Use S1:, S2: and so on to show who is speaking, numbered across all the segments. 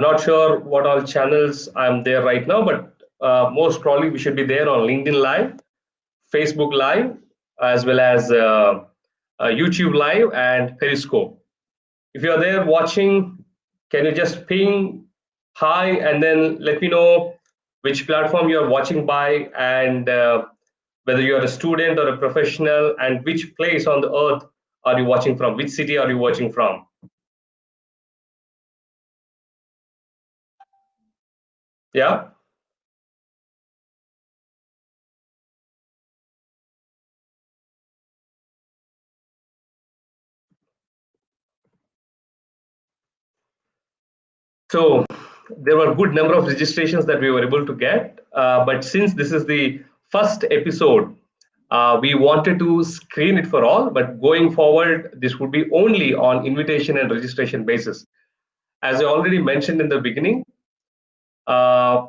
S1: Not sure what all channels I'm there right now, but most probably we should be there on LinkedIn Live, Facebook Live, as well as YouTube Live and Periscope. If you're there watching, can you just ping hi and then let me know which platform you're watching by and whether you're a student or a professional and which place on the earth are you watching from? Which city are you watching from? Yeah. So there were a good number of registrations that we were able to get. But since this is the first episode, we wanted to screen it for all. But going forward, this would be only on invitation and registration basis. As I already mentioned in the beginning, uh,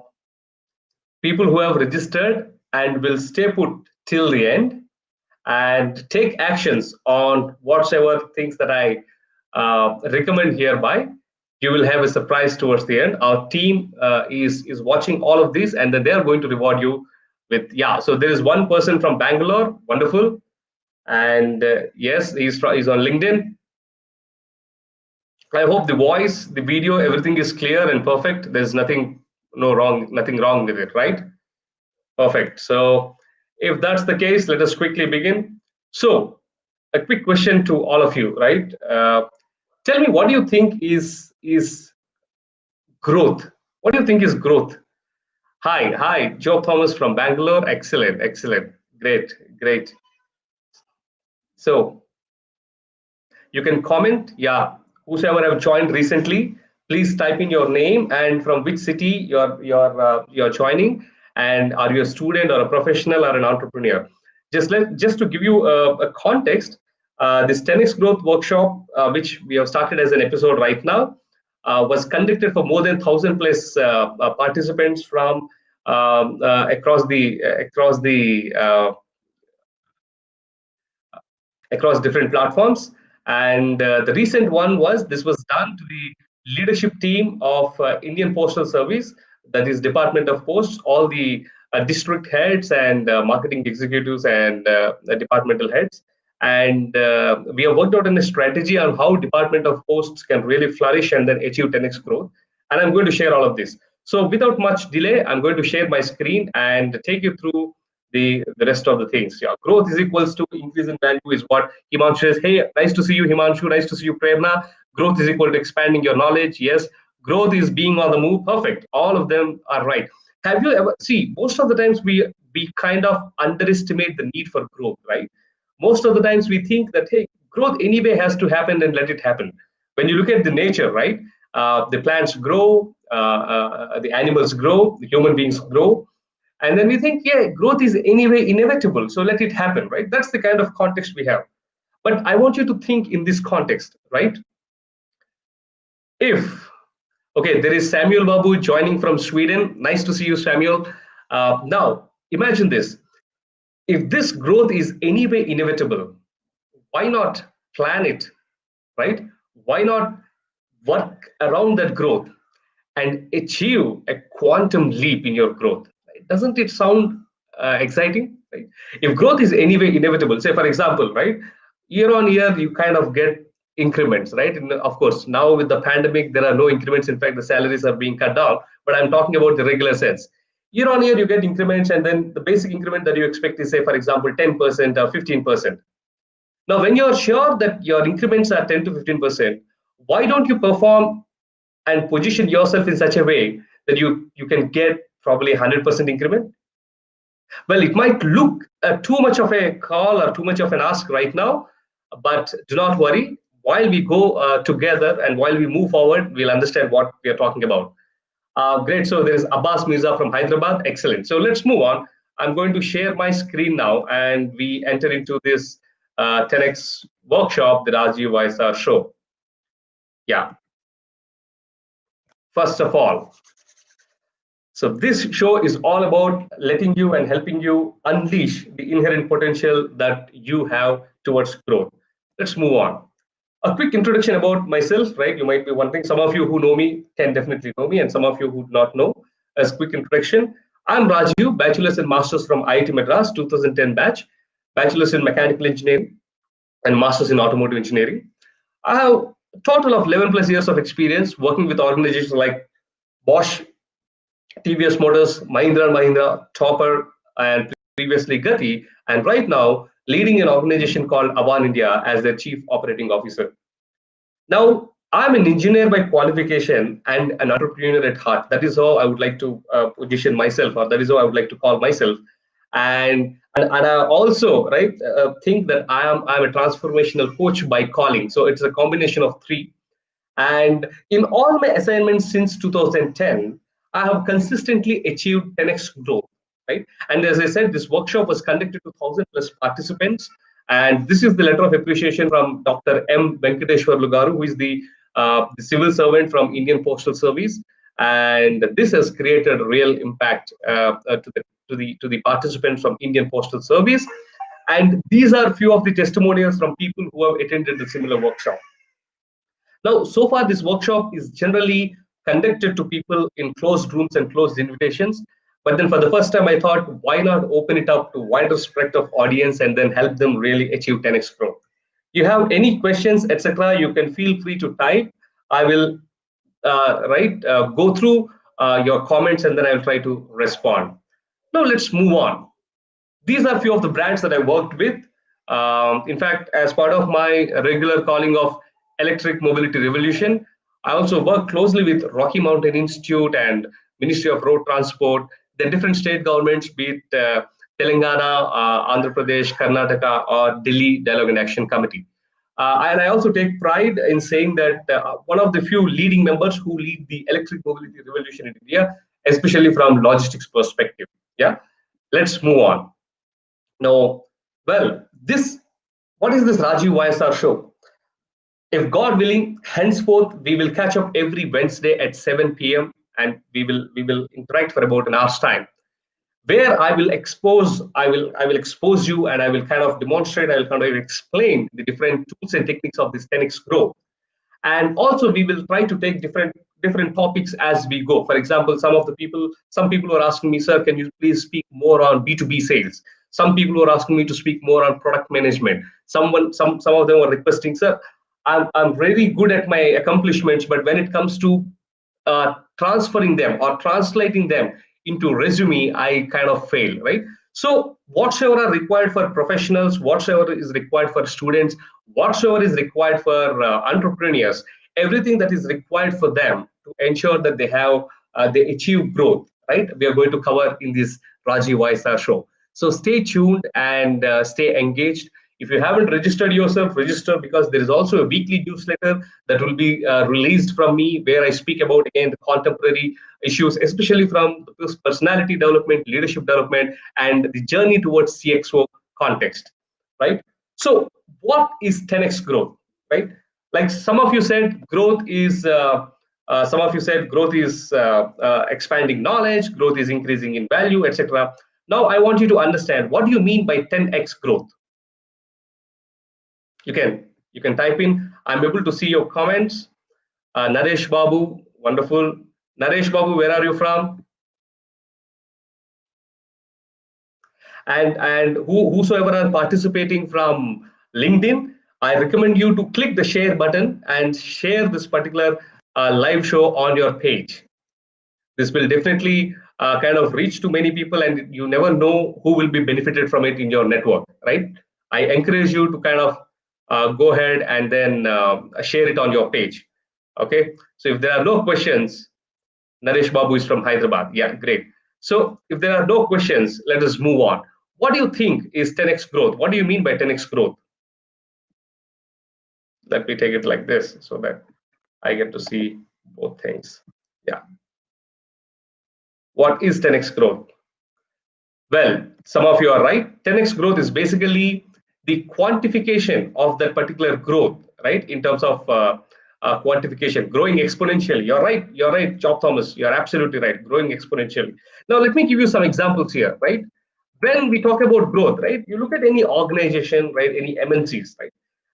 S1: people who have registered and will stay put till the end and take actions on whatsoever things that I recommend hereby, you will have a surprise towards the end. Our team is watching all of this, and then they are going to reward you with, yeah. So there is one person from Bangalore, wonderful, and yes, he's on LinkedIn. I hope the voice, the video, everything is clear and perfect. There's nothing wrong with it, right? Perfect. So if that's the case, let us quickly begin. So a quick question to all of you, right? Tell me, what do you think is growth? What do you think is growth? Hi, Joe Thomas from Bangalore. Excellent, great. So you can comment. Yeah, whosoever have joined recently, please type in your name and from which city you're joining, and are you a student or a professional or an entrepreneur? Just to give you a context, this 10x growth workshop, which we have started as an episode right now, was conducted for more than 1,000 plus participants from across different platforms. And the recent one was this was done to the leadership team of Indian Postal Service, that is Department of Posts, all the district heads and marketing executives and departmental heads. And we have worked out on a strategy on how Department of Posts can really flourish and then achieve 10x growth. And I'm going to share all of this. So without much delay, I'm going to share my screen and take you through the rest of the things. Yeah, growth is equals to increase in value is what Himanshu says. Hey, nice to see you, Himanshu. Nice to see you, Prerna. Growth is equal to expanding your knowledge. Yes. Growth is being on the move. Perfect. All of them are right. Have you ever see? Most of the times we kind of underestimate the need for growth, right? Most of the times we think that hey, growth anyway has to happen and let it happen. When you look at the nature, right? The plants grow, the animals grow, the human beings grow, and then we think, yeah, growth is anyway inevitable, so let it happen, right? That's the kind of context we have. But I want you to think in this context, right? If, okay, there is Samuel Babu joining from Sweden. Nice to see you, Samuel. Now, imagine this. If this growth is anyway inevitable, why not plan it, right? Why not work around that growth and achieve a quantum leap in your growth? Doesn't it sound exciting? Right? If growth is anyway inevitable, say for example, right, year on year you kind of get increments, right? And of course, now with the pandemic, there are no increments. In fact, the salaries are being cut down. But I'm talking about the regular sense. Year on year, you get increments, and then the basic increment that you expect is, say, for example, 10% or 15%. Now, when you're sure that your increments are 10 to 15%, why don't you perform and position yourself in such a way that you can get probably 100% increment? Well, it might look too much of a call or too much of an ask right now, but do not worry. While we go together and while we move forward, we'll understand what we are talking about. Great. So there is Abbas Mirza from Hyderabad. Excellent. So let's move on. I'm going to share my screen now, and we enter into this 10x workshop, the Rajeev YSR show. Yeah. First of all, so this show is all about letting you and helping you unleash the inherent potential that you have towards growth. Let's move on. A quick introduction about myself, right? You might be wondering, some of you who know me can definitely know me, and some of you who do not know. As quick introduction, I'm Rajeev, bachelor's and master's from IIT Madras, 2010 batch, bachelor's in mechanical engineering and master's in automotive engineering. I have a total of 11 plus years of experience working with organizations like Bosch, TVS Motors, Mahindra and Mahindra, Topper, and previously Gati, and right now leading an organization called Avaan India as their chief operating officer. Now, I'm an engineer by qualification and an entrepreneur at heart. That is how I would like to position myself, or that is how I would like to call myself. And I also think that I'm a transformational coach by calling. So it's a combination of three. And in all my assignments since 2010, I have consistently achieved 10x growth, right? And as I said, this workshop was conducted to 1,000 plus participants. And this is the letter of appreciation from Dr. M. Venkateshwar Lugaru, who is the civil servant from Indian Postal Service. And this has created real impact to the participants from Indian Postal Service. And these are few of the testimonials from people who have attended the similar workshop. Now, so far, this workshop is generally conducted to people in closed rooms and closed invitations. But then for the first time, I thought, why not open it up to wider spectrum of audience and then help them really achieve 10x growth? You have any questions, etc., you can feel free to type. I will go through your comments and then I'll try to respond. Now, let's move on. These are a few of the brands that I worked with. In fact, as part of my regular calling of Electric Mobility Revolution, I also work closely with Rocky Mountain Institute and Ministry of Road Transport, the different state governments, be it Telangana, Andhra Pradesh, Karnataka, or Delhi Dialogue and Action Committee. And I also take pride in saying that one of the few leading members who lead the electric mobility revolution in India, especially from logistics perspective. Yeah, let's move on. Now, well, what is this Rajeev YSR show? If God willing, henceforth we will catch up every Wednesday at 7 p.m. and we will interact for about an hour's time, where I will expose you and I will kind of demonstrate, I will kind of explain the different tools and techniques of this 10x growth. And also we will try to take different topics as we go. For example, some people are asking me, sir, can you please speak more on B2B sales? Some people are asking me to speak more on product management. Some of them are requesting, sir, I'm really good at my accomplishments, but when it comes to transferring them or translating them into resume, I kind of fail, right? So whatsoever are required for professionals, whatsoever is required for students, whatsoever is required for entrepreneurs, everything that is required for them to ensure that they achieve growth, right? We are going to cover in this Rajeev YSR show. So stay tuned and stay engaged. If you haven't registered yourself, register, because there is also a weekly newsletter that will be released from me, where I speak about, again, the contemporary issues, especially from personality development, leadership development, and the journey towards CXO context, right? So what is 10x growth, right? Like some of you said, growth is expanding knowledge, growth is increasing in value, etc. Now I want you to understand, what do you mean by 10x growth? You can type in. I'm able to see your comments. Naresh Babu, wonderful. Naresh Babu, where are you from? And whosoever are participating from LinkedIn, I recommend you to click the share button and share this particular live show on your page. This will definitely kind of reach to many people, and you never know who will be benefited from it in your network, right? I encourage you to kind of go ahead and then share it on your page. Okay, so if there are no questions, Naresh Babu is from Hyderabad. Yeah, great. So if there are no questions, let us move on. What do you think is 10x growth? What do you mean by 10x growth? Let me take it like this so that I get to see both things. Yeah. What is 10x growth? Well, some of you are right. 10x growth is basically the quantification of that particular growth, right? In terms of quantification, growing exponentially. You're right. You're right, Job Thomas. You're absolutely right. Growing exponentially. Now, let me give you some examples here, right? When we talk about growth, right? You look at any organization, right? Any MNCs, right?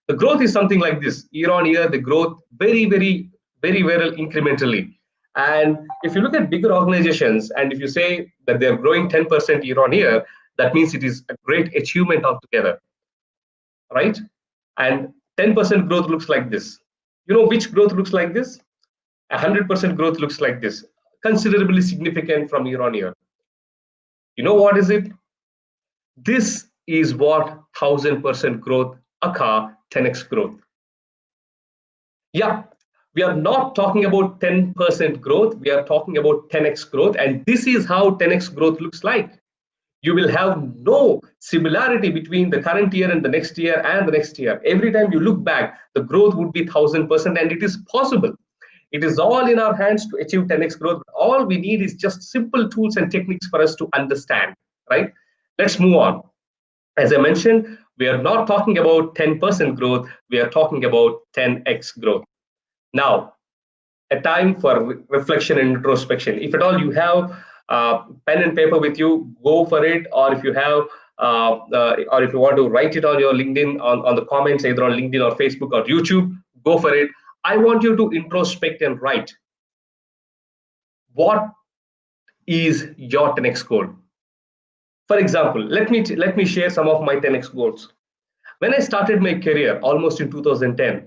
S1: The growth is something like this: year on year, the growth very well incrementally. And if you look at bigger organizations, and if you say that they're growing 10% year on year, that means it is a great achievement altogether, right? And 10% growth looks like this. You know which growth looks like this? 100% growth looks like this, considerably significant from year on year. You know what is it? This is what 1000% growth, aka 10x growth. Yeah, we are not talking about 10% growth, we are talking about 10x growth, and this is how 10x growth looks like. You will have no similarity between the current year and the next year and the next year. Every time you look back, the growth would be 1000%, and it is possible. It is all in our hands to achieve 10x growth. All we need is just simple tools and techniques for us to understand, right? Let's move on. As I mentioned, we are not talking about 10% growth, we are talking about 10x growth. Now, a time for reflection and introspection. If at all you have pen and paper with you, go for it. Or if you have, or if you want to write it on your LinkedIn, on the comments, either on LinkedIn or Facebook or YouTube, go for it. I want you to introspect and write. What is your 10x goal? For example, let me share some of my 10x goals. When I started my career almost in 2010,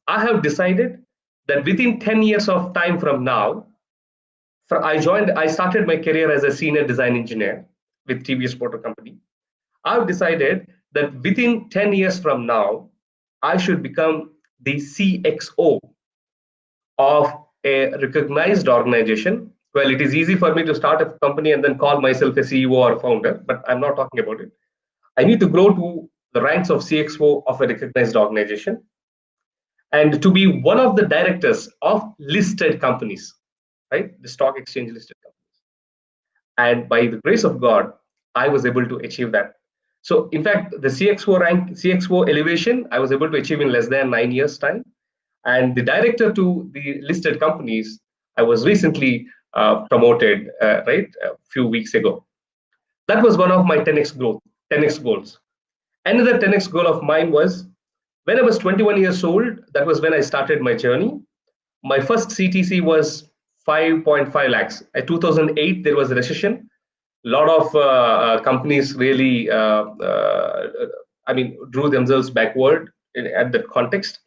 S1: I have decided that within 10 years of time from now, I started my career as a senior design engineer with TVS Motor Company. I've decided that within 10 years from now, I should become the CXO of a recognized organization. Well, it is easy for me to start a company and then call myself a CEO or founder, but I'm not talking about it. I need to grow to the ranks of CXO of a recognized organization and to be one of the directors of listed companies, right? The stock exchange listed companies. And by the grace of God, I was able to achieve that. So in fact, the CXO elevation, I was able to achieve in less than 9 years' time. And the director to the listed companies, I was recently promoted, right, a few weeks ago. That was one of my 10x goals. Another 10x goal of mine was when I was 21 years old, that was when I started my journey. My first CTC was 5.5 lakhs. In 2008, there was a recession. A lot of companies really, drew themselves backward at that context.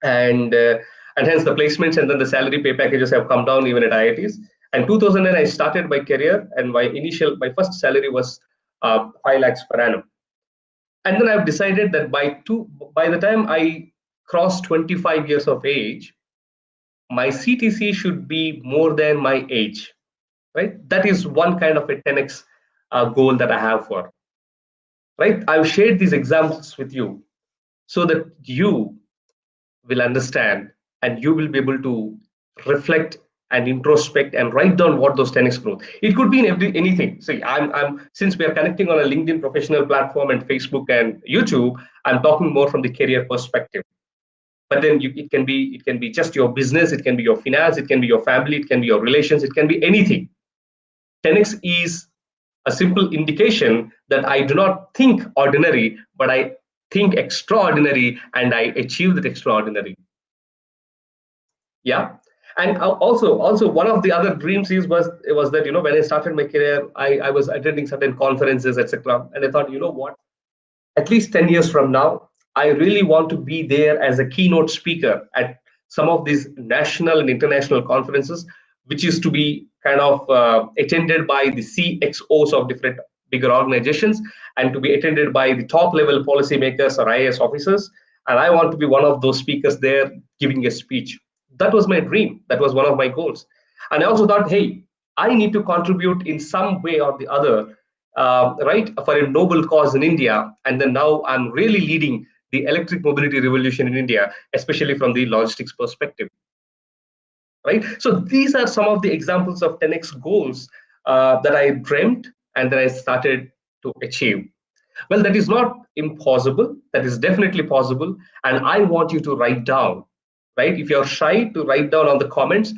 S1: And hence the placements and then the salary pay packages have come down even at IITs. And 2009, I started my career, and my first salary was 5 lakhs per annum. And then I've decided that by the time I cross 25 years of age, my CTC should be more than my age, right? That is one kind of a 10x goal that I have for, right? I've shared these examples with you so that you will understand and you will be able to reflect and introspect and write down what those 10x growth. It could be in anything. See, I'm since we are connecting on a LinkedIn professional platform and Facebook and YouTube, I'm talking more from the career perspective. But then it can be just your business, it can be your finance, it can be your family, it can be your relations, it can be anything. 10x is a simple indication that I do not think ordinary, but I think extraordinary, and I achieve that extraordinary. Yeah. And also one of the other dreams was that, when I started my career, I was attending certain conferences, etc. And I thought, you know what, at least 10 years from now, I really want to be there as a keynote speaker at some of these national and international conferences, which is to be kind of attended by the CXOs of different bigger organizations and to be attended by the top level policymakers or IAS officers. And I want to be one of those speakers there giving a speech. That was my dream. That was one of my goals. And I also thought, hey, I need to contribute in some way or the other, right, for a noble cause in India. And then now I'm really leading the electric mobility revolution in India, especially from the logistics perspective. Right. So these are some of the examples of 10x goals that I dreamt and that I started to achieve. Well, that is not impossible. That is definitely possible. And I want you to write down, right? If you're shy to write down on the comments,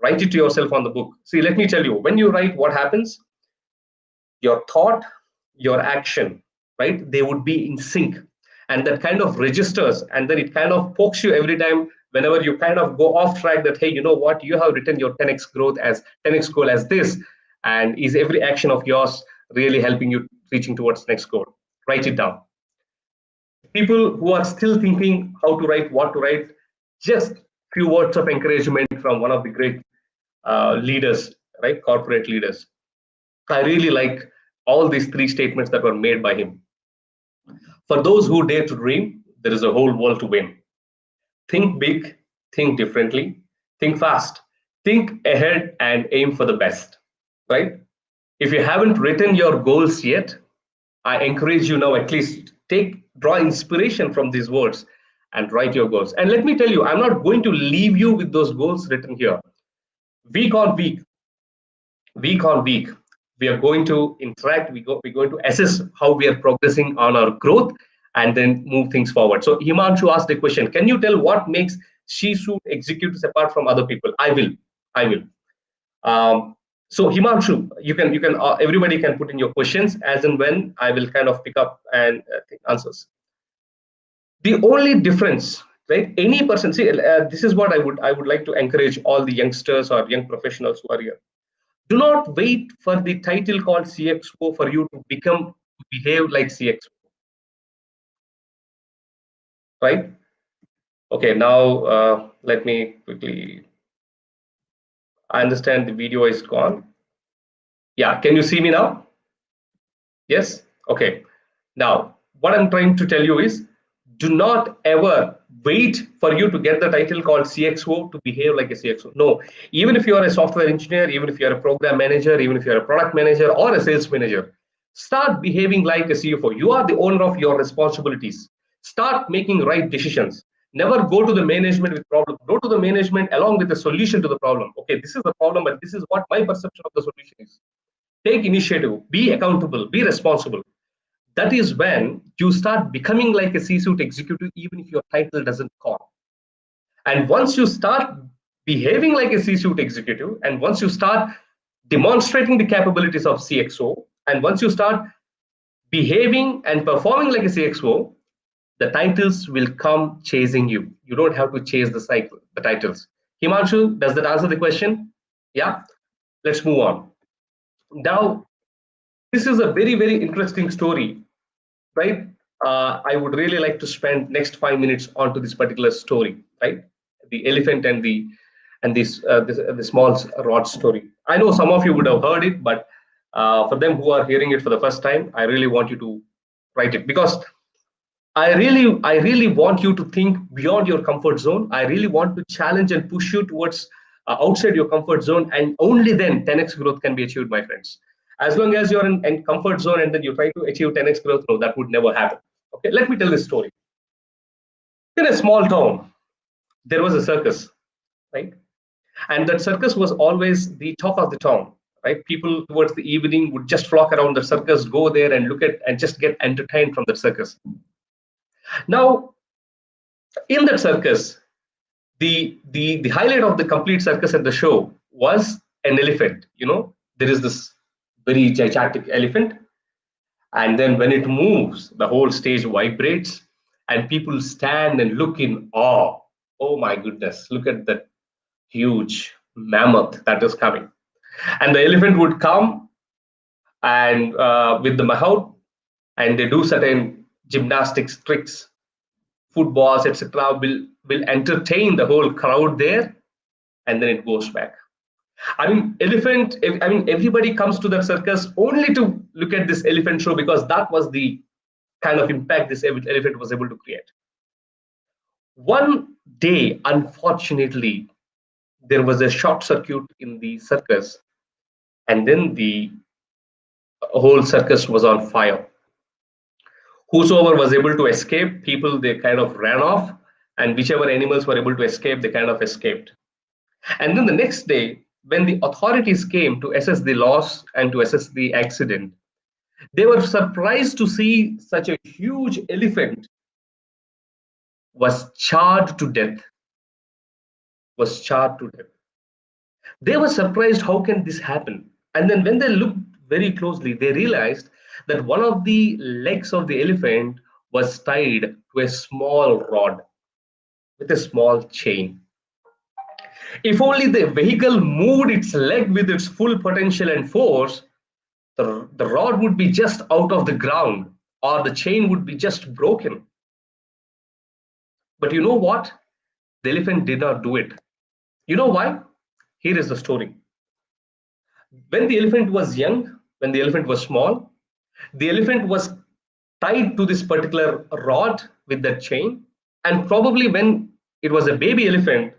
S1: write it to yourself on the book. See, let me tell you, when you write, what happens? Your thought, your action, right? They would be in sync. and that kind of registers, and then it kind of pokes you every time whenever you kind of go off track, that, hey, you know what, you have written your 10x growth as 10x goal as this, and is every action of yours really helping you reaching towards next goal? Write it down. People who are still thinking how to write, what to write, just few words of encouragement from one of the great leaders, right? Corporate leaders. I really like all these three statements that were made by him. For those who dare to dream, there is a whole world to win. Think big, think differently, think fast, think ahead, and aim for the best, right? If you haven't written your goals yet, I encourage you now, at least draw inspiration from these words and write your goals. And let me tell you, I'm not going to leave you with those goals written here. Week on week, we are going to interact. We're going to assess how we are progressing on our growth and then move things forward. So Himanshu asked the question, can you tell what makes C-suite executives apart from other people? I will. So Himanshu, you can everybody can put in your questions as and when I will kind of pick up and take answers. The only difference, right? Any person, see, this is what I would like to encourage all the youngsters or young professionals who are here. Do not wait for the title called CXO for you to behave like CXO, right? Okay, now let me quickly. I understand the video is gone. Yeah, can you see me now? Yes. Okay. Now, what I'm trying to tell you is, do not ever wait for you to get the title called CXO to behave like a CXO. No, even if you are a software engineer, even if you are a program manager, even if you are a product manager or a sales manager, start behaving like a CFO. You are the owner of your responsibilities. Start making right decisions. Never go to the management with problem. Go to the management along with the solution to the problem. Okay, this is the problem, but this is what my perception of the solution is. Take initiative, be accountable, be responsible. That is when you start becoming like a C-suite executive, even if your title doesn't call. And once you start behaving like a C-suite executive, and once you start demonstrating the capabilities of CXO, and once you start behaving and performing like a CXO, the titles will come chasing you. You don't have to chase the titles. Himanshu, does that answer the question? Yeah. Let's move on. Now, this is a very, very interesting story, right? I would really like to spend next 5 minutes onto this particular story, right? The elephant and the small rod story. I know some of you would have heard it, but for them who are hearing it for the first time, I really want you to write it, because I really want you to think beyond your comfort zone. I really want to challenge and push you towards outside your comfort zone, and only then 10x growth can be achieved, my friends. As long as you're in comfort zone and then you try to achieve 10x growth, no, that would never happen. Okay, let me tell this story. In a small town, there was a circus, right? And that circus was always the talk of the town, right? People towards the evening would just flock around the circus, go there and look at and just get entertained from the circus. Now, in that circus, the highlight of the complete circus and the show was an elephant. There is this very gigantic elephant, and then when it moves, the whole stage vibrates, and people stand and look in awe. Oh my goodness, look at that huge mammoth that is coming. And the elephant would come and with the mahout, and they do certain gymnastics tricks, footballs, etc. Will entertain the whole crowd there, and then it goes back. Everybody comes to that circus only to look at this elephant show, because that was the kind of impact this elephant was able to create. One day, unfortunately, there was a short circuit in the circus, and then the whole circus was on fire. Whosoever was able to escape, people, they kind of ran off, and whichever animals were able to escape, they kind of escaped. And then the next day, when the authorities came to assess the loss and to assess the accident, they were surprised to see such a huge elephant was charred to death. Was charred to death. They were surprised, how can this happen? And then when they looked very closely, they realized that one of the legs of the elephant was tied to a small rod with a small chain. If only the vehicle moved its leg with its full potential and force, the rod would be just out of the ground or the chain would be just broken. But you know what? The elephant did not do it. You know why? Here is the story. When the elephant was young, when the elephant was small, the elephant was tied to this particular rod with that chain. And probably when it was a baby elephant,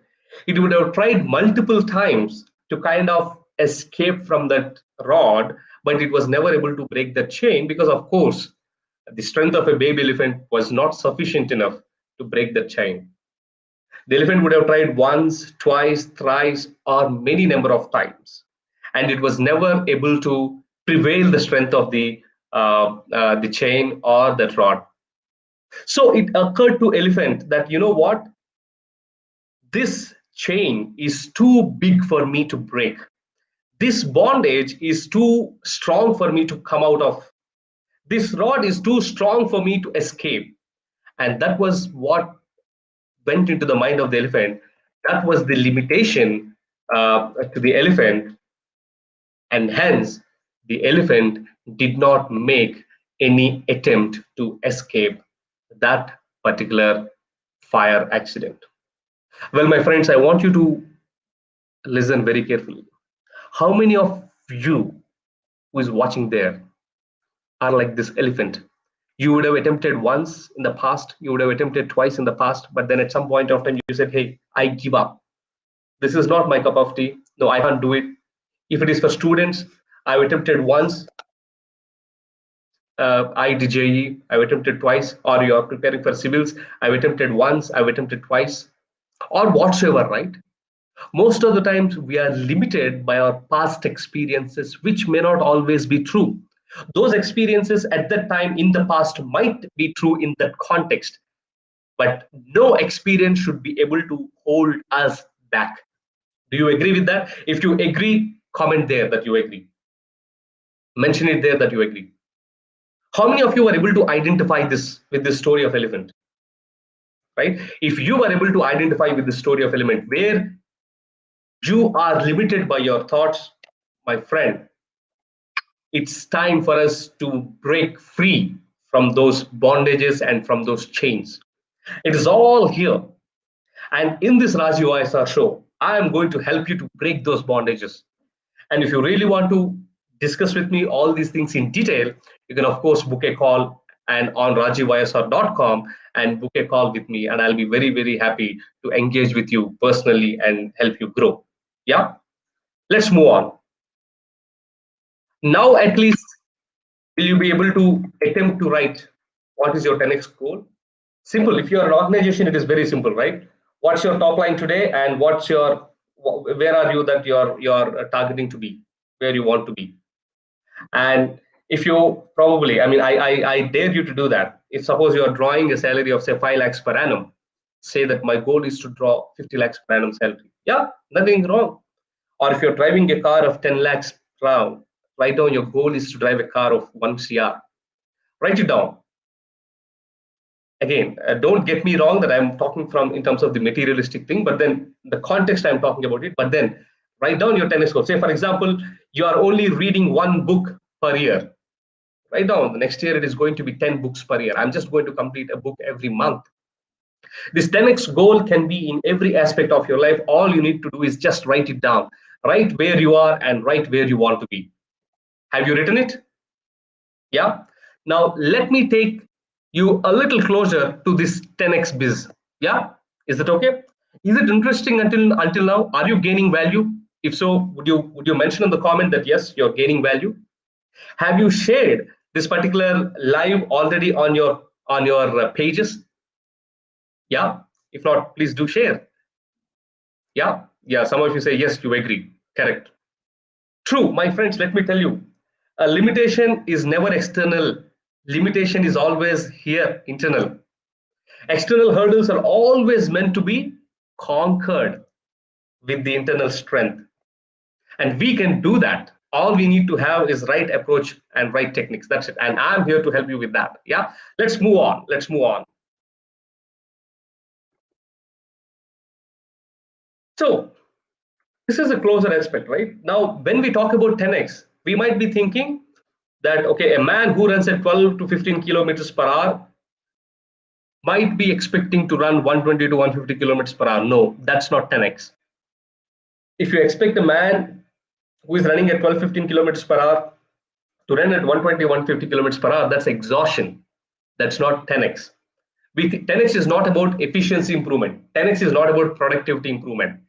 S1: it would have tried multiple times to kind of escape from that rod, but it was never able to break that chain because, of course, the strength of a baby elephant was not sufficient enough to break that chain. The elephant would have tried once, twice, thrice, or many number of times, and it was never able to prevail the strength of the chain or that rod. So it occurred to elephant that, you know what, this chain is too big for me to break. This bondage is too strong for me to come out of. This rod is too strong for me to escape. And that was what went into the mind of the elephant. That was the limitation to the elephant, and hence the elephant did not make any attempt to escape that particular fire accident. Well, my friends, I want you to listen very carefully. How many of you who is watching there are like this elephant? You would have attempted once in the past, you would have attempted twice in the past, but then at some point of time you said, hey, I give up. This is not my cup of tea. No, I can't do it. If it is for students, I've attempted once, I did JE, I've attempted twice, or you are preparing for civils, I've attempted once, I've attempted twice, or whatsoever, right? Most of the times we are limited by our past experiences, which may not always be true. Those experiences at that time in the past might be true in that context, but no experience should be able to hold us back. Do you agree with that? If you agree, comment there that you agree. Mention it there that you agree. How many of you are able to identify this with the story of elephant? Right? If you are able to identify with the story of elephant, where you are limited by your thoughts, my friend, it's time for us to break free from those bondages and from those chains. It is all here. And in this Rajeev YSR show, I am going to help you to break those bondages. And if you really want to discuss with me all these things in detail, you can, of course, book a call and on rajeevysr.com and book a call with me. And I'll be very, very happy to engage with you personally and help you grow. Yeah, let's move on. Now, at least, will you be able to attempt to write what is your 10x goal? Simple. If you're an organization, it is very simple, right? What's your top line today, and where are you that you're targeting to be, where you want to be? And if you probably, I mean, I dare you to do that. If suppose you are drawing a salary of say 5 lakhs per annum, say that my goal is to draw 50 lakhs per annum salary. Yeah, nothing wrong. Or if you're driving a car of 10 lakhs per, write down your goal is to drive a car of 1 CR. Write it down. Again, don't get me wrong that I'm talking from in terms of the materialistic thing, but then the context I'm talking about it. But then write down your 10x goal. Say, for example, you are only reading one book per year. Write down the next year it is going to be 10 books per year. I'm just going to complete a book every month. This 10x goal can be in every aspect of your life. All you need to do is just write it down. Write where you are and write where you want to be. Have you written it? Yeah. Now let me take you a little closer to this 10x biz. Yeah. Is that okay? Is it interesting until now? Are you gaining value? If so, would you mention in the comment that yes, you're gaining value? Have you shared this particular live already on your pages? Yeah. If not, please do share. Yeah. Yeah. Some of you say yes, you agree. Correct. True, my friends. Let me tell you, a limitation is never external. Limitation is always here, internal. External hurdles are always meant to be conquered with the internal strength. And we can do that. All we need to have is right approach and right techniques. That's it. And I'm here to help you with that. Yeah. Let's move on. Let's move on. So this is a closer aspect, right? Now, when we talk about 10x, we might be thinking that, okay, a man who runs at 12 to 15 kilometers per hour might be expecting to run 120 to 150 kilometers per hour. No, that's not 10x. If you expect a man who is running at 12, 15 kilometers per hour to run at 120, 150 kilometers per hour, that's exhaustion. That's not 10x. 10x is not about efficiency improvement. 10x is not about productivity improvement.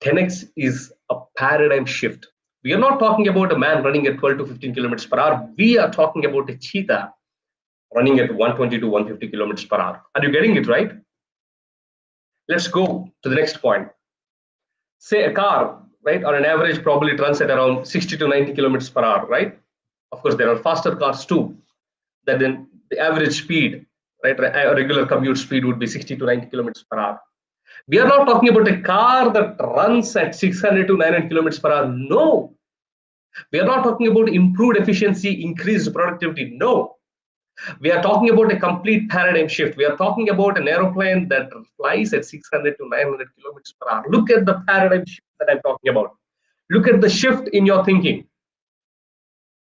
S1: 10x is a paradigm shift. We are not talking about a man running at 12 to 15 kilometers per hour. We are talking about a cheetah running at 120 to 150 kilometers per hour. Are you getting it right? Let's go to the next point. Say a car, right, on an average probably it runs at around 60 to 90 kilometers per hour, right? Of course, there are faster cars too. That then the average speed, right, a regular commute speed would be 60 to 90 kilometers per hour. We are not talking about a car that runs at 600 to 900 kilometers per hour. No. We are not talking about improved efficiency, increased productivity. No. We are talking about a complete paradigm shift. We are talking about an aeroplane that flies at 600 to 900 kilometers per hour. Look at the paradigm shift that I'm talking about. Look at the shift in your thinking.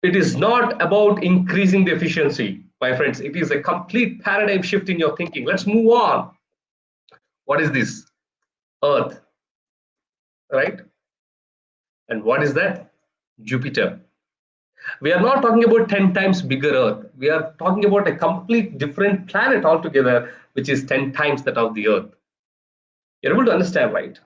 S1: It is not about increasing the efficiency, my friends. It is a complete paradigm shift in your thinking. Let's move on. What is this? Earth, right? And what is that? Jupiter. We are not talking about 10 times bigger Earth. We are talking about a complete different planet altogether, which is 10 times that of the Earth. You're able to understand, right?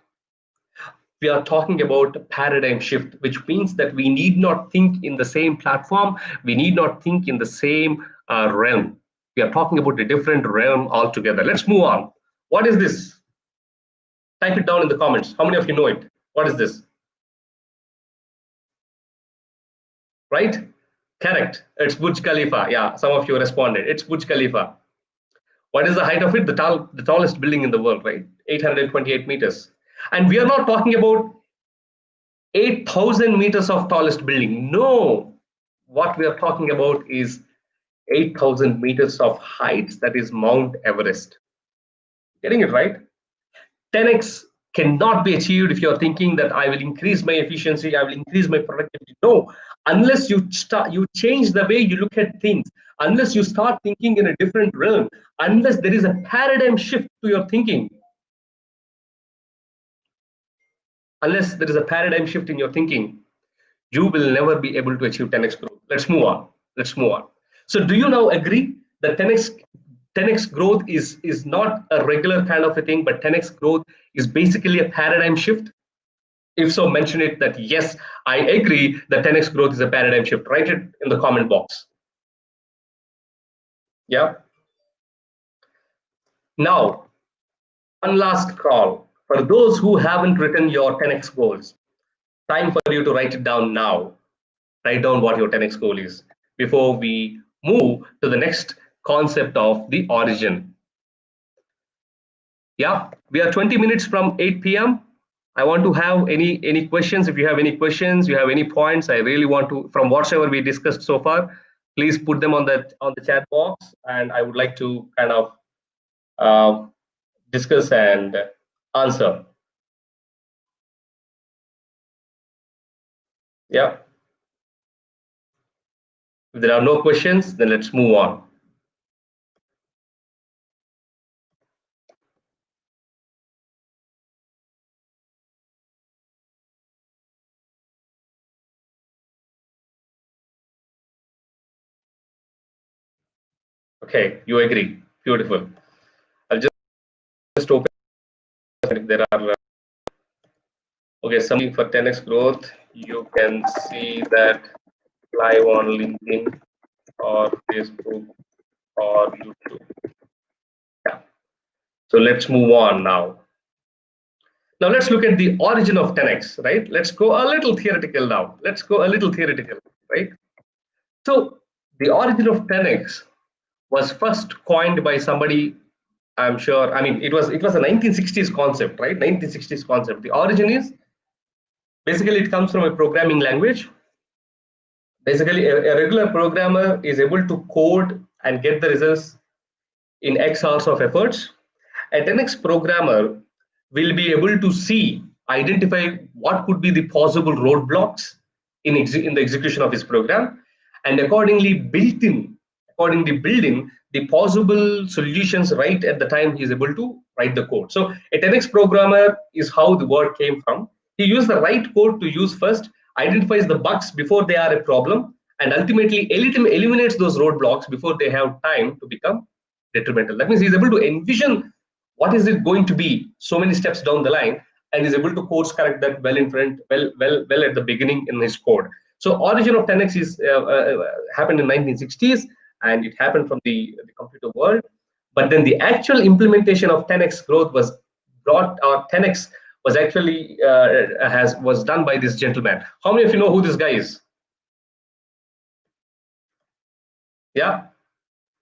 S1: We are talking about a paradigm shift, which means that we need not think in the same platform. We need not think in the same realm. We are talking about a different realm altogether. Let's move on. What is this? Type it down in the comments. How many of you know it? What is this? Right? Correct. It's Burj Khalifa. Yeah, some of you responded. It's Burj Khalifa. What is the height of it? The tallest building in the world, right? 828 meters. And we are not talking about 8,000 meters of tallest building. No. What we are talking about is 8,000 meters of heights, that is Mount Everest. Getting it right? 10x cannot be achieved if you're thinking that I will increase my efficiency, I will increase my productivity. No, unless you change the way you look at things, unless you start thinking in a different realm, unless there is a paradigm shift to your thinking, unless there is a paradigm shift in your thinking, you will never be able to achieve 10x growth. Let's move on. Let's move on. So do you now agree that 10x growth is not a regular kind of a thing, but 10x growth is basically a paradigm shift? If so, mention it that yes, I agree that 10x growth is a paradigm shift. Write it in the comment box. Yeah. Now, one last call. For those who haven't written your 10x goals, time for you to write it down now. Write down what your 10x goal is before we move to the next concept of the origin. Yeah, we are 20 minutes from 8 p.m. I want to have any questions. If you have any questions, you have any points, I really want to, from whatever we discussed so far, please put them on the chat box, and I would like to kind of discuss and answer. Yeah. If there are no questions, then let's move on. Okay, you agree. Beautiful. I'll just open if there are. Okay, something for 10x growth. You can see that live on LinkedIn or Facebook or YouTube. Yeah. So let's move on now. Now let's look at the origin of 10x, right? Let's go a little theoretical now. Let's go a little theoretical, right? So the origin of 10x was first coined by somebody, I'm sure. I mean, it was a 1960s concept, right? 1960s concept. The origin is basically it comes from a programming language. Basically, a regular programmer is able to code and get the results in X hours of efforts. A 10x programmer will be able to see, identify what could be the possible roadblocks in the execution of his program, and accordingly build in the possible solutions right at the time he is able to write the code. So a 10x programmer is how the word came from. He used the right code to use first, identifies the bugs before they are a problem, and ultimately eliminates those roadblocks before they have time to become detrimental. That means he's able to envision what is it going to be so many steps down the line, and is able to course correct that well in front, well at the beginning in his code. So origin of 10x is happened in 1960s, and it happened from the computer world. But then the actual implementation of 10x growth was brought, or 10x was actually was done by this gentleman. How many of you know who this guy is? Yeah,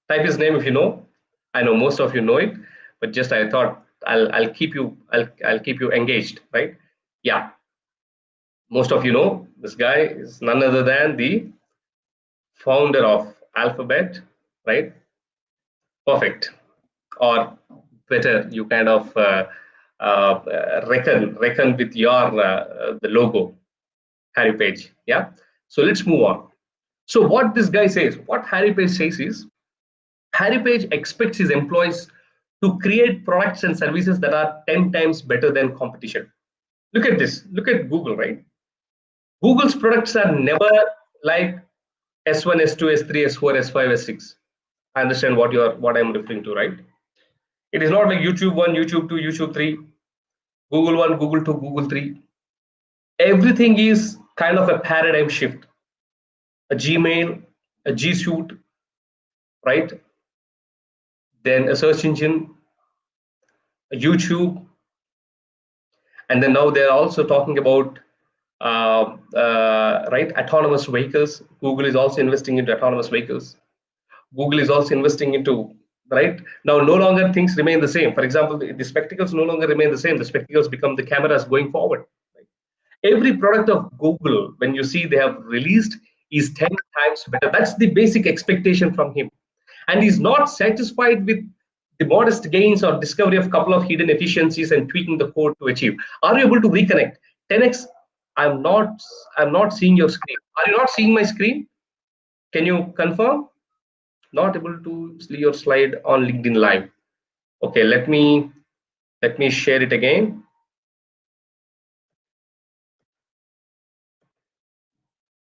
S1: type his name if you know. I know most of you know it, but just I thought I'll keep you I'll keep you engaged, right? Yeah, most of you know this guy is none other than the founder of Alphabet, right? Perfect. Or better, you kind of reckon with your the logo, Harry Page. Yeah. So let's move on. So what this guy says, what Harry Page says is, Harry Page expects his employees to create products and services that are 10 times better than competition. Look at this. Look at Google, right? Google's products are never like S1, S2, S3, S4, S5, S6. I understand what I'm referring to, right? It is not like YouTube 1, YouTube 2, YouTube 3, Google 1, Google 2, Google 3. Everything is kind of a paradigm shift. A Gmail, a G Suite, right? Then a search engine, a YouTube, and then now they're also talking about right, autonomous vehicles. Google is also investing into autonomous vehicles. Google is also investing into, right, now no longer things remain the same. For example, the spectacles no longer remain the same. The spectacles become the cameras going forward. Right? Every product of Google, when you see they have released, is 10 times better. That's the basic expectation from him. And he's not satisfied with the modest gains or discovery of a couple of hidden efficiencies and tweaking the code to achieve. Are you able to reconnect? 10x, I'm not seeing your screen. Are you not seeing my screen? Can you confirm? Not able to see your slide on LinkedIn Live. Okay, let me share it again.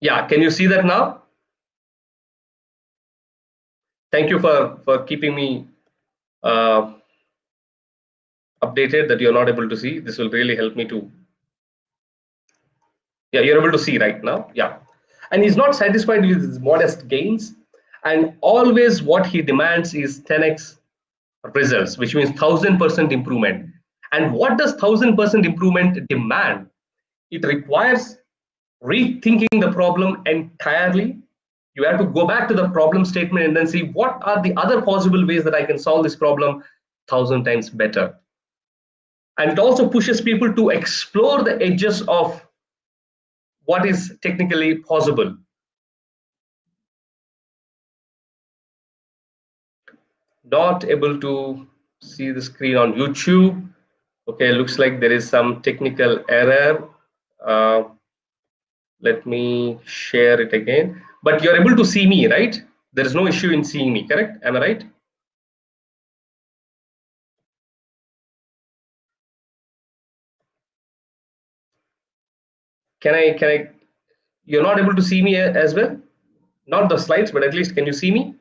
S1: Yeah, can you see that now? Thank you for keeping me uh, updated that you're not able to see. This will really help me to. Yeah, you're able to see right now. Yeah, and he's not satisfied with his modest gains, and always what he demands is 10x results, which means 1000% improvement. And what does 1000% improvement demand? It requires rethinking the problem entirely. You have to go back to the problem statement and then see what are the other possible ways that I can solve this problem 1000 times better. And it also pushes people to explore the edges of what is technically possible. Not able to see the screen on YouTube. Okay, looks like there is some technical error. Uh, Let me share it again. But you're able to see me, right? There is no issue in seeing me, correct? Am I right? Can I, you're not able to see me as well? Not the slides, but at least can you see me?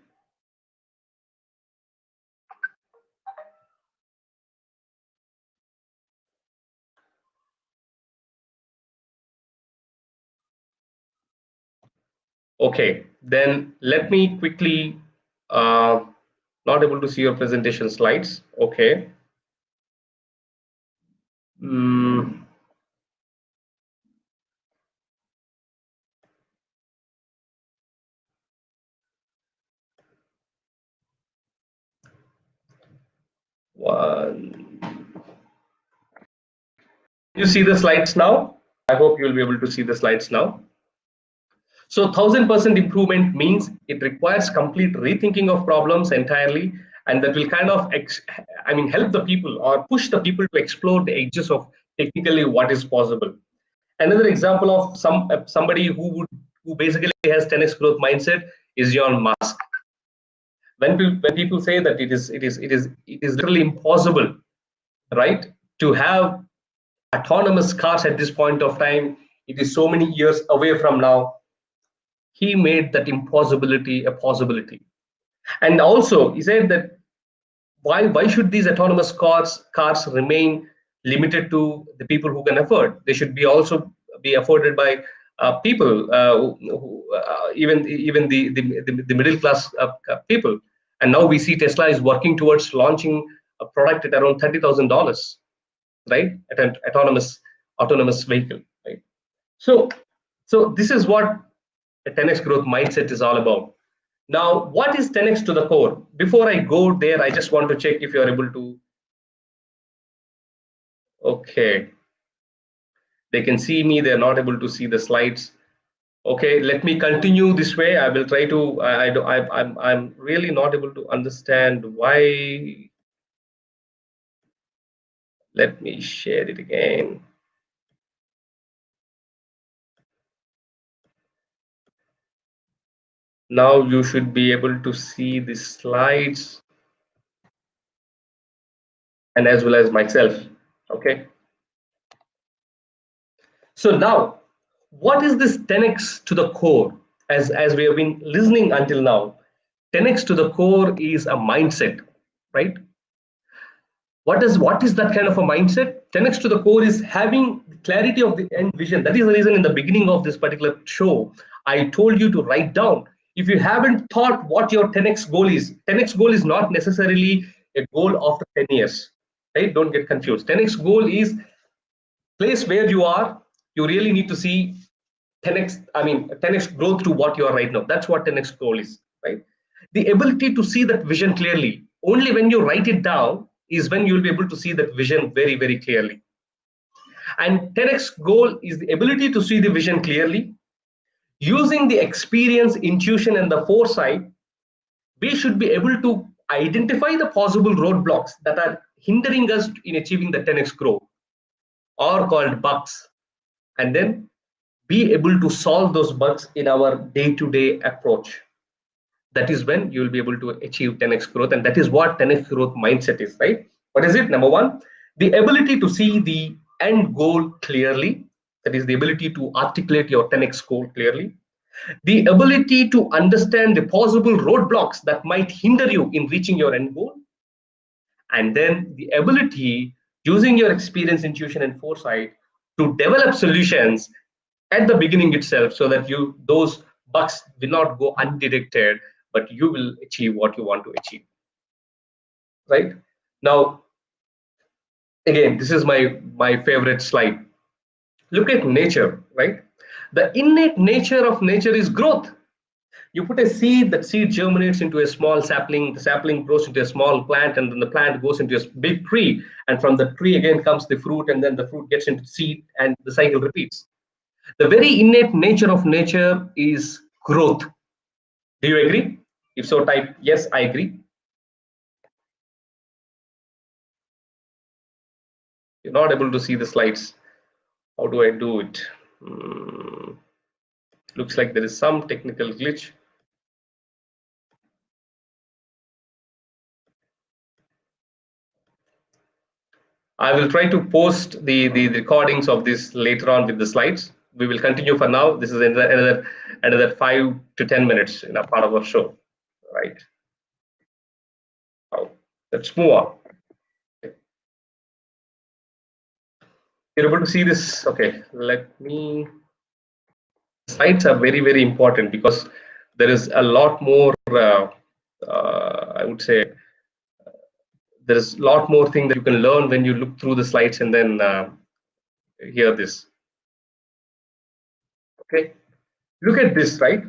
S1: Okay, then let me quickly, uh, not able to see your presentation slides. Okay. Mm, one. You see the slides now? I hope you'll be able to see the slides now. So 1000% improvement means it requires complete rethinking of problems entirely, and that will kind of help the people or push the people to explore the edges of technically what is possible. Another example of somebody who basically has 10x growth mindset is Elon Musk. When people say that it is literally impossible, right, to have autonomous cars at this point of time, it is so many years away from now. He made that impossibility a possibility. And also he said that why should these autonomous cars remain limited to the people who can afford? They should be also be afforded by people even the middle class people. And now we see Tesla is working towards launching a product at around $30,000, right, at an autonomous vehicle, right? So this is what a 10x growth mindset is all about. Now, what is 10x to the core? Before I go there, I just want to check if you're able to. Okay, they can see me. They're not able to see the slides. Okay, let me continue this way. I will try to. I'm really not able to understand why. Let me share it again. Now you should be able to see the slides and as well as myself. Okay. So now, what is this 10x to the core? As we have been listening until now, 10x to the core is a mindset, right? What is that kind of a mindset? 10x to the core is having clarity of the end vision. That is the reason in the beginning of this particular show, I told you to write down. If you haven't thought what your 10x goal is, 10x goal is not necessarily a goal after 10 years, right? Don't get confused. 10x goal is place where you are. You really need to see 10x, 10x growth to what you are right now. That's what 10x goal is, right? The ability to see that vision clearly. Only when you write it down is when you'll be able to see that vision very, very clearly. And 10x goal is the ability to see the vision clearly. Using the experience, intuition, and the foresight, we should be able to identify the possible roadblocks that are hindering us in achieving the 10x growth, or called bugs, and then be able to solve those bugs in our day-to-day approach. That is when you will be able to achieve 10x growth, and that is what 10x growth mindset is, right? What is it? Number one, the ability to see the end goal clearly. That is the ability to articulate your 10x goal clearly. The ability to understand the possible roadblocks that might hinder you in reaching your end goal. And then the ability, using your experience, intuition, and foresight, to develop solutions at the beginning itself, so that those bugs will not go undetected, but you will achieve what you want to achieve, right? Now, again, this is my favorite slide. Look at nature, right? The innate nature of nature is growth. You put a seed, that seed germinates into a small sapling, the sapling grows into a small plant, and then the plant goes into a big tree, and from the tree again comes the fruit, and then the fruit gets into seed, and the cycle repeats. The very innate nature of nature is growth. Do you agree? If so, type yes, I agree. You're not able to see the slides. How do I do it? Looks like there is some technical glitch. I will try to post the recordings of this later on with the slides. We will continue for now. This is another 5 to 10 minutes in a part of our show, right? Now, let's move on. You're able to see this? Okay, let me. Slides are very, very important because there is a lot more. I would say there is a lot more thing that you can learn when you look through the slides and then hear this. Okay, look at this, right?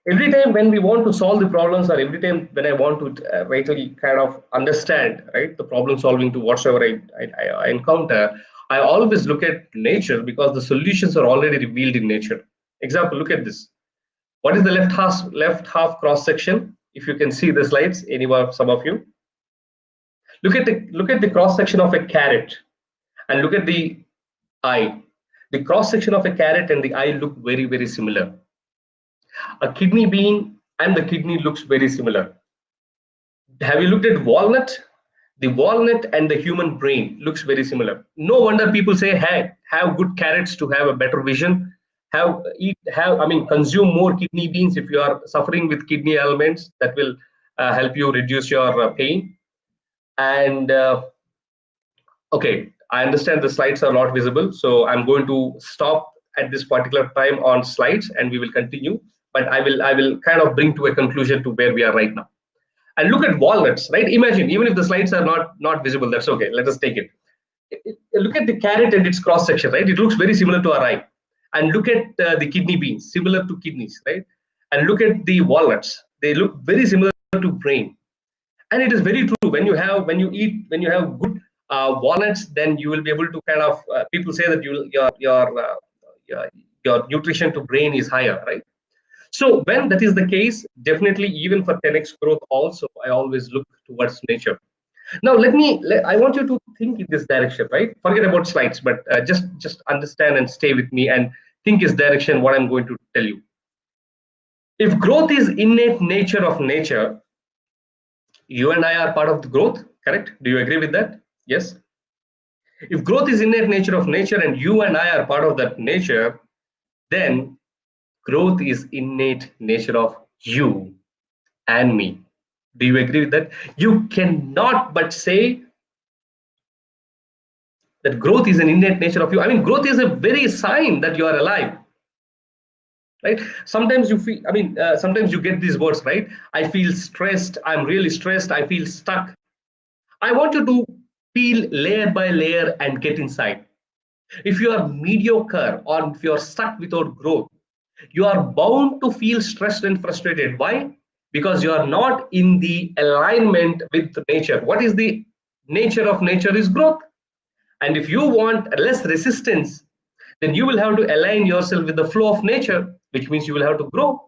S1: Every time when we want to solve the problems, or every time when I want to rightly kind of understand, right, the problem solving to whatsoever I encounter, I always look at nature because the solutions are already revealed in nature. Example, look at this. What is the left half cross section? If you can see the slides, anyone, some of you, look at the cross section of a carrot and look at the eye. The cross section of a carrot and the eye look very, very similar. A kidney bean and the kidney looks very similar. Have you looked at walnut? The walnut and the human brain looks very similar. No wonder people say, hey, have good carrots to have a better vision. Consume more kidney beans if you are suffering with kidney ailments. That will help you reduce your pain. And okay, I understand the slides are not visible, so I'm going to stop at this particular time on slides, and we will continue. But I will kind of bring to a conclusion to where we are right now. And look at walnuts, right? Imagine, even if the slides are not visible, that's okay. Let us take it. Look at the carrot and its cross section, right? It looks very similar to our eye. And look at the kidney beans, similar to kidneys, right? And look at the walnuts; they look very similar to brain. And it is very true. When you have good walnuts, then you will be able to kind of. People say that your nutrition to brain is higher, right? So when that is the case, definitely even for 10x growth also, I always look towards nature. Now I want you to think in this direction, right? Forget about slides, but just understand and stay with me and think this direction, what I'm going to tell you. If growth is innate nature of nature, you and I are part of the growth, correct? Do you agree with that? Yes. If growth is innate nature of nature and you and I are part of that nature, then growth is innate nature of you and me. Do you agree with that? You cannot but say that growth is an innate nature of you. I mean, growth is a very sign that you are alive, right? Sometimes you feel, sometimes you get these words, right? I feel stressed. I'm really stressed. I feel stuck. I want you to peel layer by layer and get inside. If you are mediocre or if you are stuck without growth, you are bound to feel stressed and frustrated. Why? Because you are not in the alignment with nature. What is the nature of nature? Is growth. And if you want less resistance, then you will have to align yourself with the flow of nature, which means you will have to grow.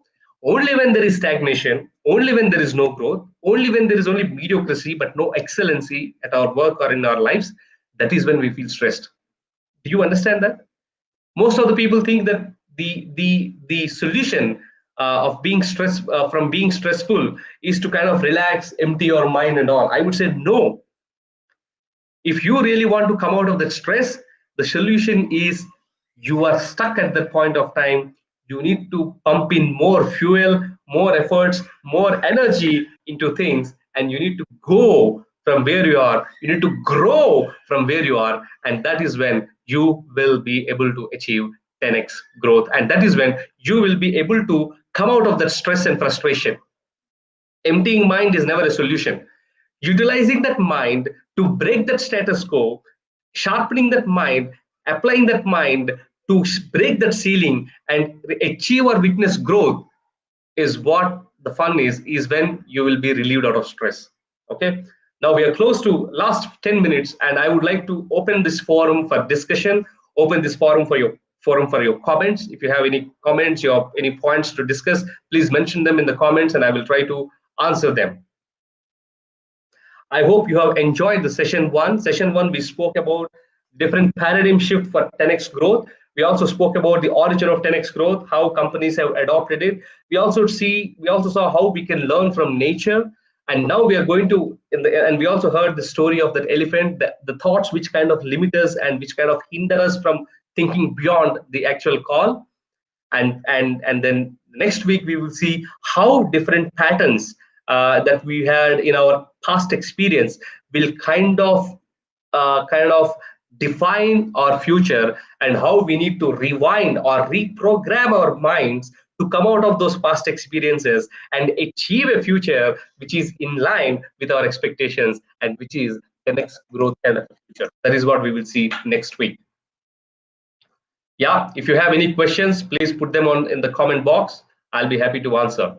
S1: Only when there is stagnation, only when there is no growth, only when there is only mediocrity but no excellency at our work or in our lives, that is when we feel stressed. Do you understand that? Most of the people think that the solution of being stressed from being stressful is to kind of relax, empty your mind and all. I would say no. If you really want to come out of that stress, the solution is you are stuck at that point of time. You need to pump in more fuel, more efforts, more energy into things, and you need to go from where you are. You need to grow from where you are, and that is when you will be able to achieve 10x growth. And that is when you will be able to come out of that stress and frustration. Emptying mind is never a solution. Utilizing that mind to break that status quo, sharpening that mind, applying that mind to break that ceiling and achieve or witness growth is what the fun is when you will be relieved out of stress. Okay. Now we are close to last 10 minutes, and I would like to open this forum for discussion, open this forum for your comments. If you have any comments, you have any points to discuss, please mention them in the comments and I will try to answer them. I hope you have enjoyed the session one. Session one, we spoke about different paradigm shift for 10x growth. We also spoke about the origin of 10x growth, how companies have adopted it. We also saw how we can learn from nature. And now we are going to, and we also heard the story of that elephant, the thoughts which kind of limit us and which kind of hinder us from thinking beyond the actual call. And then next week we will see how different patterns that we had in our past experience will kind of define our future, and how we need to rewind or reprogram our minds to come out of those past experiences and achieve a future which is in line with our expectations and which is the next growth kind of future. That is what we will see next week. Yeah, if you have any questions, please put them on in the comment box. I'll be happy to answer.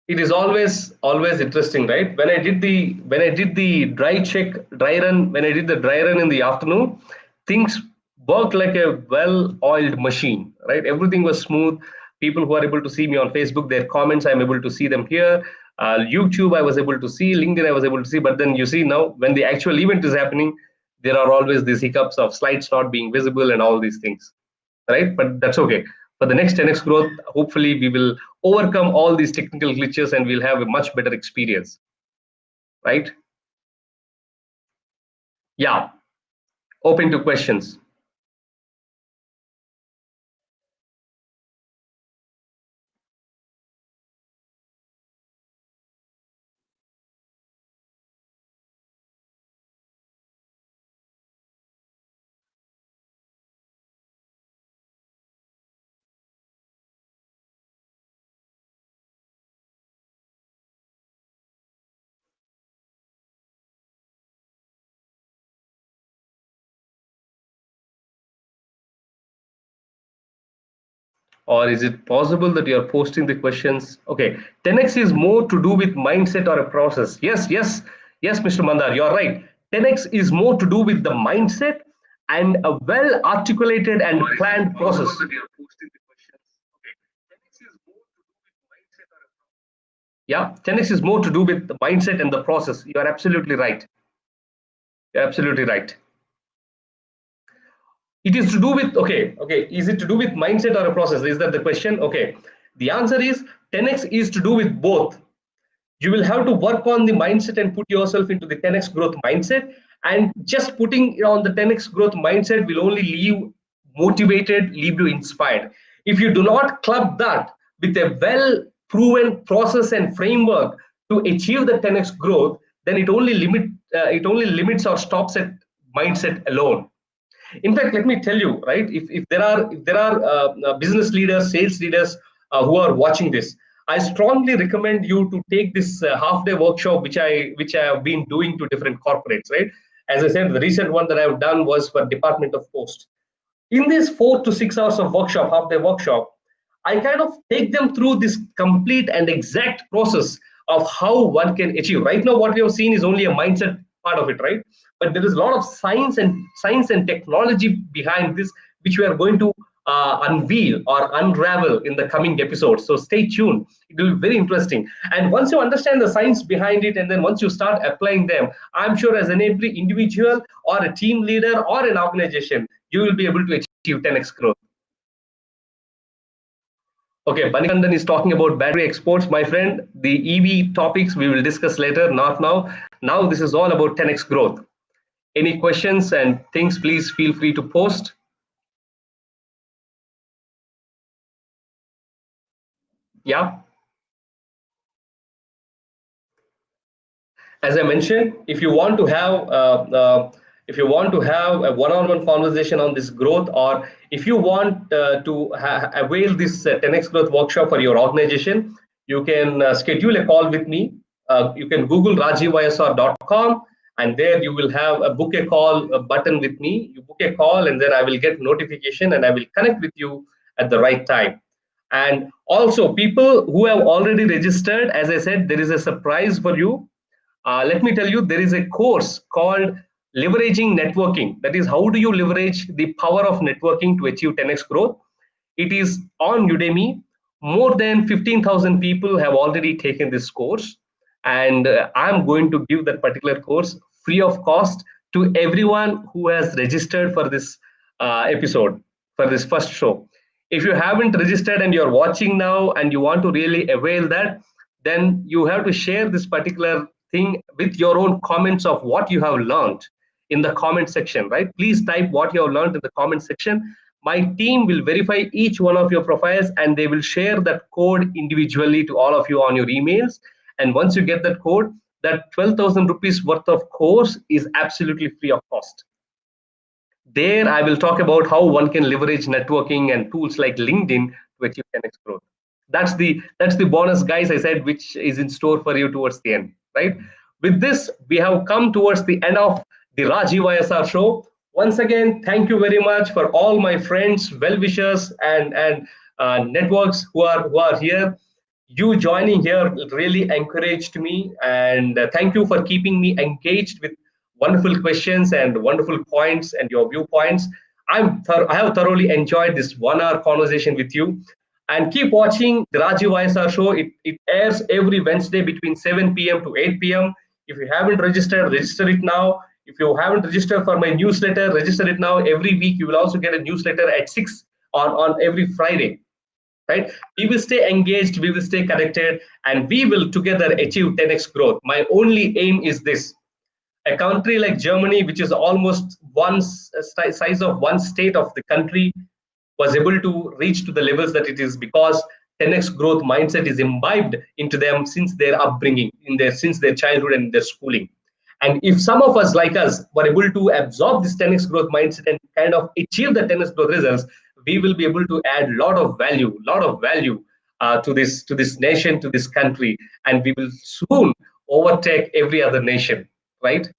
S1: It is always interesting, right? When I did the dry run in the afternoon, things worked like a well-oiled machine, right? Everything was smooth. People who are able to see me on Facebook, their comments, I'm able to see them here. YouTube, I was able to see. LinkedIn, I was able to see. But then you see now, when the actual event is happening, there are always these hiccups of slides not being visible and all these things, right? But that's okay. For the next 10x growth, hopefully we will overcome all these technical glitches and we'll have a much better experience, right? Yeah, open to questions. Or is it possible that you're posting the questions? Okay, 10x is more to do with mindset or a process. Yes, yes, yes, Mr. Mandar, you're right. 10x is more to do with the mindset and a well articulated and planned process. Yeah, 10x is more to do with the mindset and the process. You're absolutely right. You're absolutely right. It is to do with, okay, is it to do with mindset or a process? Is that the question? Okay, the answer is 10x is to do with both. You will have to work on the mindset and put yourself into the 10x growth mindset, and just putting on the 10x growth mindset will only leave motivated, leave you inspired. If you do not club that with a well proven process and framework to achieve the 10x growth, then it only limits or stops at mindset alone. In fact, let me tell you, right? If there are business leaders, sales leaders who are watching this, I strongly recommend you to take this half-day workshop, which I have been doing to different corporates, right? As I said, the recent one that I've done was for Department of Post. In these 4 to 6 hours of workshop, half-day workshop, I kind of take them through this complete and exact process of how one can achieve. Right now, what we have seen is only a mindset part of it, right? But there is a lot of science and technology behind this, which we are going to unveil or unravel in the coming episodes. So stay tuned. It will be very interesting. And once you understand the science behind it, and then once you start applying them, I'm sure as an every individual or a team leader or an organization, you will be able to achieve 10x growth. Okay, Banikandan is talking about battery exports, my friend. The EV topics we will discuss later, not now. Now, this is all about 10x growth. Any questions and things, please feel free to post. Yeah. As I mentioned, if you want to have a one-on-one conversation on this growth, or if you want to avail this 10x growth workshop for your organization, you can schedule a call with me. You can Google rajeevySR.com, and there you will have a book a call button with me. You book a call, and then I will get notification, and I will connect with you at the right time. And also, people who have already registered, as I said, there is a surprise for you. Let me tell you, there is a course called Leveraging Networking. That is, how do you leverage the power of networking to achieve 10x growth? It is on Udemy. More than 15,000 people have already taken this course. And I'm going to give that particular course free of cost to everyone who has registered for this episode, for this first show. If you haven't registered and you're watching now and you want to really avail that, then you have to share this particular thing with your own comments of what you have learned in the comment section, right? Please type what you have learned in the comment section. My team will verify each one of your profiles and they will share that code individually to all of you on your emails. And once you get that code, that 12,000 rupees worth of course is absolutely free of cost. There, I will talk about how one can leverage networking and tools like LinkedIn to achieve 10x growth. That's the bonus, guys. I said, which is in store for you towards the end, right? With this, we have come towards the end of the Rajeev YSR show. Once again, thank you very much for all my friends, well-wishers, and networks who are here. You joining here really encouraged me, and thank you for keeping me engaged with wonderful questions and wonderful points and your viewpoints. I have thoroughly enjoyed this 1 hour conversation with you. And keep watching the Rajeev YSR show. It airs every Wednesday between 7 p.m. to 8 p.m. If you haven't registered, register it now. If you haven't registered for my newsletter, register it now. Every week you will also get a newsletter at 6 on every Friday. Right? We will stay engaged, we will stay connected, and we will together achieve 10x growth. My only aim is this: a country like Germany, which is almost one size of one state of the country, was able to reach to the levels that it is because 10x growth mindset is imbibed into them since their upbringing, since their childhood and their schooling. And if some of us like us were able to absorb this 10x growth mindset and kind of achieve the 10x growth results, we will be able to add lot of value to this nation, to this country, and we will soon overtake every other nation, right?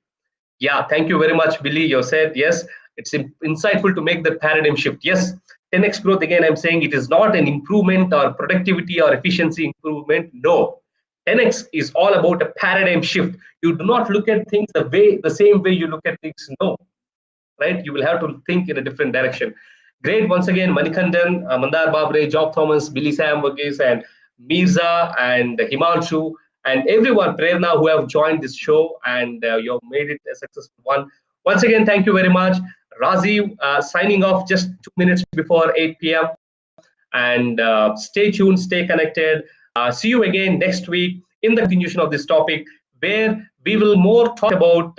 S1: Yeah, thank you very much, Billy. You said yes, it's insightful to make the paradigm shift. Yes, 10x growth, again, I'm saying it is not an improvement or productivity or efficiency improvement. No, 10x is all about a paradigm shift. You do not look at things the same way you look at things. No, right? You will have to think in a different direction. Great. Once again, Manikandan, Mandar Babre, Job Thomas, Billy Sam Varghese, and Mirza, and Himanshu, and everyone, Prerna, who have joined this show, and you have made it a successful one. Once again, thank you very much. Rajiv, signing off just 2 minutes before 8 p.m. And stay tuned, stay connected. See you again next week in the continuation of this topic, where we will more talk about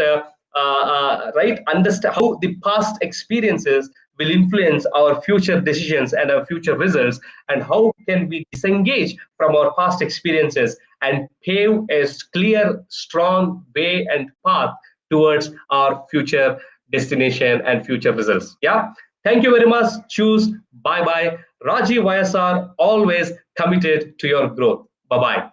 S1: right, understand how the past experiences will influence our future decisions and our future results, and how can we disengage from our past experiences and pave a clear, strong way and path towards our future destination and future results. Yeah. Thank you very much. Choose. Bye bye. Rajeev YSR, always committed to your growth. Bye bye.